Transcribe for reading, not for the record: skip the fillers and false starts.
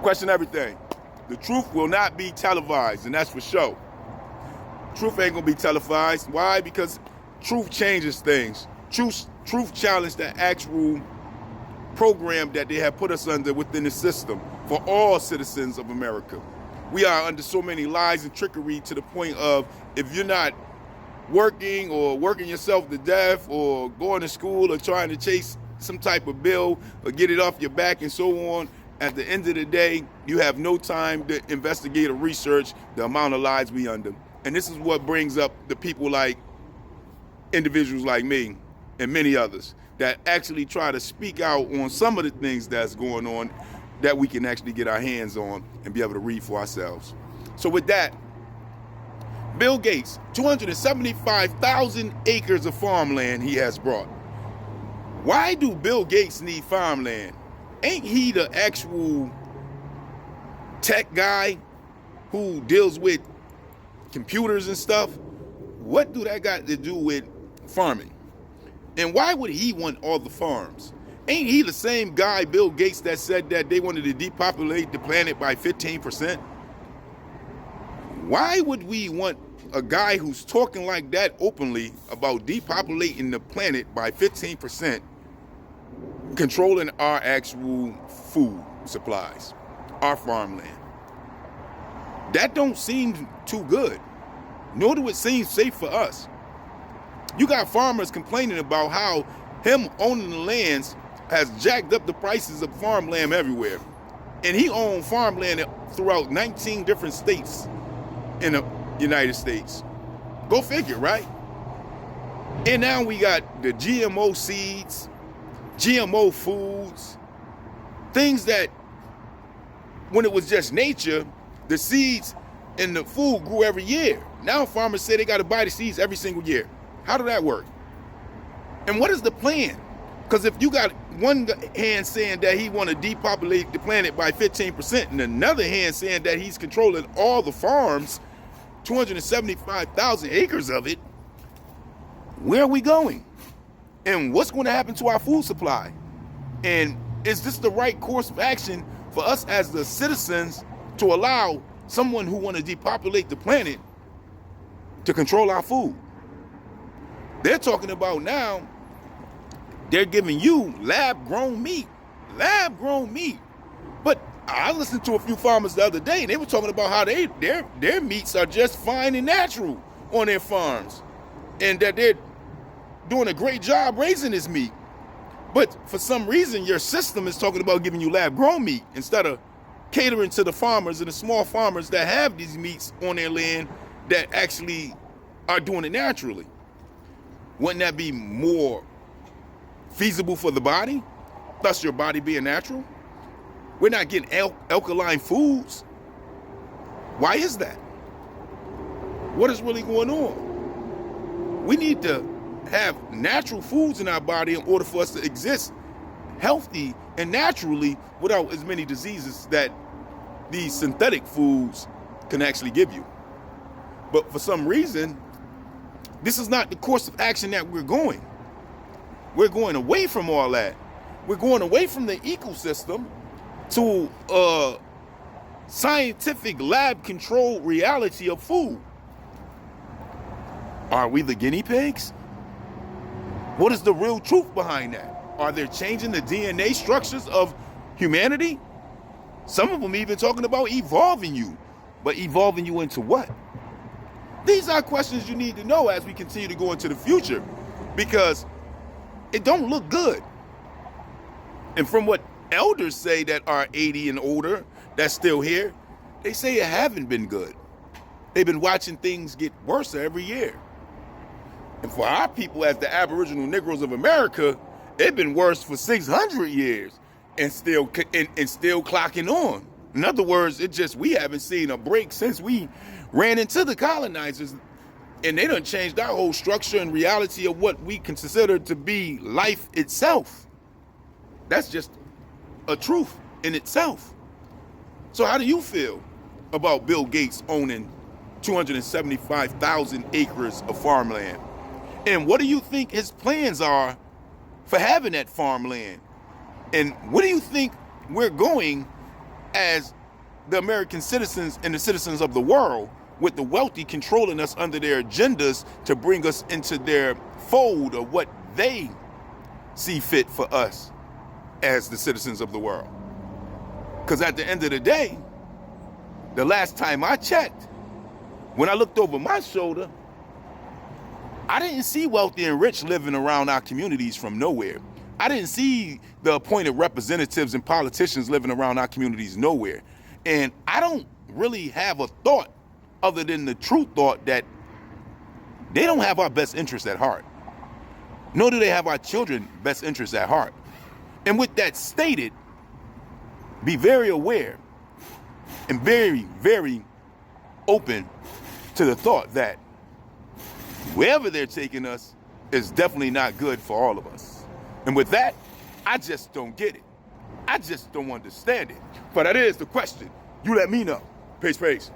Question everything. The truth will not be televised, and that's for sure. Truth ain't gonna be televised. Why? Because truth changes things. Truth challenged the actual program that they have put us under within the system for all citizens of America. We are under so many lies and trickery to the point of, if you're not working or working yourself to death or going to school or trying to chase some type of bill or get it off your back and so on, at the end of the day, you have no time to investigate or research the amount of lies we under. And this is what brings up the people like individuals like me and many others that actually try to speak out on some of the things that's going on that we can actually get our hands on and be able to read for ourselves. So with that, Bill Gates, 275,000 acres of farmland he has brought. Why do Bill Gates need farmland? Ain't he the actual tech guy who deals with computers and stuff? What do that got to do with farming? And why would he want all the farms? Ain't he the same guy, Bill Gates, that said that they wanted to depopulate the planet by 15%? Why would we want a guy who's talking like that openly about depopulating the planet by 15%, controlling our actual food supplies, our farmland? That don't seem too good, nor do it seem safe for us. You got farmers complaining about how him owning the lands has jacked up the prices of farmland everywhere. And he owned farmland throughout 19 different states in the United States. Go figure, right? And now we got the GMO seeds, GMO foods, things that when it was just nature, the seeds and the food grew every year. Now farmers say they got to buy the seeds every single year. How did that work? And what is the plan? Because if you got one hand saying that he want to depopulate the planet by 15% and another hand saying that he's controlling all the farms, 275,000 acres of it, where are we going? And what's going to happen to our food supply? And is this the right course of action for us as the citizens to allow someone who want to depopulate the planet to control our food? They're talking about now, they're giving you lab-grown meat. Lab-grown meat. But I listened to a few farmers the other day, and they were talking about how their meats are just fine and natural on their farms, and that they're doing a great job raising this meat. But for some reason, your system is talking about giving you lab-grown meat instead of catering to the farmers and the small farmers that have these meats on their land that actually are doing it naturally. Wouldn't that be more feasible for the body, thus your body being natural? We're not getting alkaline foods. Why is that? What is really going on? We need to have natural foods in our body in order for us to exist healthy and naturally without as many diseases that these synthetic foods can actually give you. But for some reason, this is not the course of action that we're going. We're going away from all that. We're going away from the ecosystem to a scientific lab-controlled reality of food. Are we the guinea pigs? What is the real truth behind that? Are they changing the DNA structures of humanity? Some of them even talking about evolving you. But evolving you into what? These are questions you need to know as we continue to go into the future, because it don't look good. And from what elders say that are 80 and older, that's still here, they say it haven't been good. They've been watching things get worse every year. And for our people as the Aboriginal Negroes of America, it's been worse for 600 years and still clocking on. In other words, we haven't seen a break since we ran into the colonizers, and they done changed our whole structure and reality of what we consider to be life itself. That's just a truth in itself. So how do you feel about Bill Gates owning 275,000 acres of farmland? And what do you think his plans are for having that farmland? And what do you think we're going as the American citizens and the citizens of the world, with the wealthy controlling us under their agendas to bring us into their fold of what they see fit for us as the citizens of the world. Because at the end of the day, the last time I checked, when I looked over my shoulder, I didn't see wealthy and rich living around our communities from nowhere. I didn't see the appointed representatives and politicians living around our communities nowhere. And I don't really have a thought other than the true thought that they don't have our best interests at heart. Nor do they have our children's best interests at heart. And with that stated, be very aware and very, very open to the thought that wherever they're taking us is definitely not good for all of us. And with that, I just don't get it. I just don't understand it. But that is the question. You let me know. Peace, peace.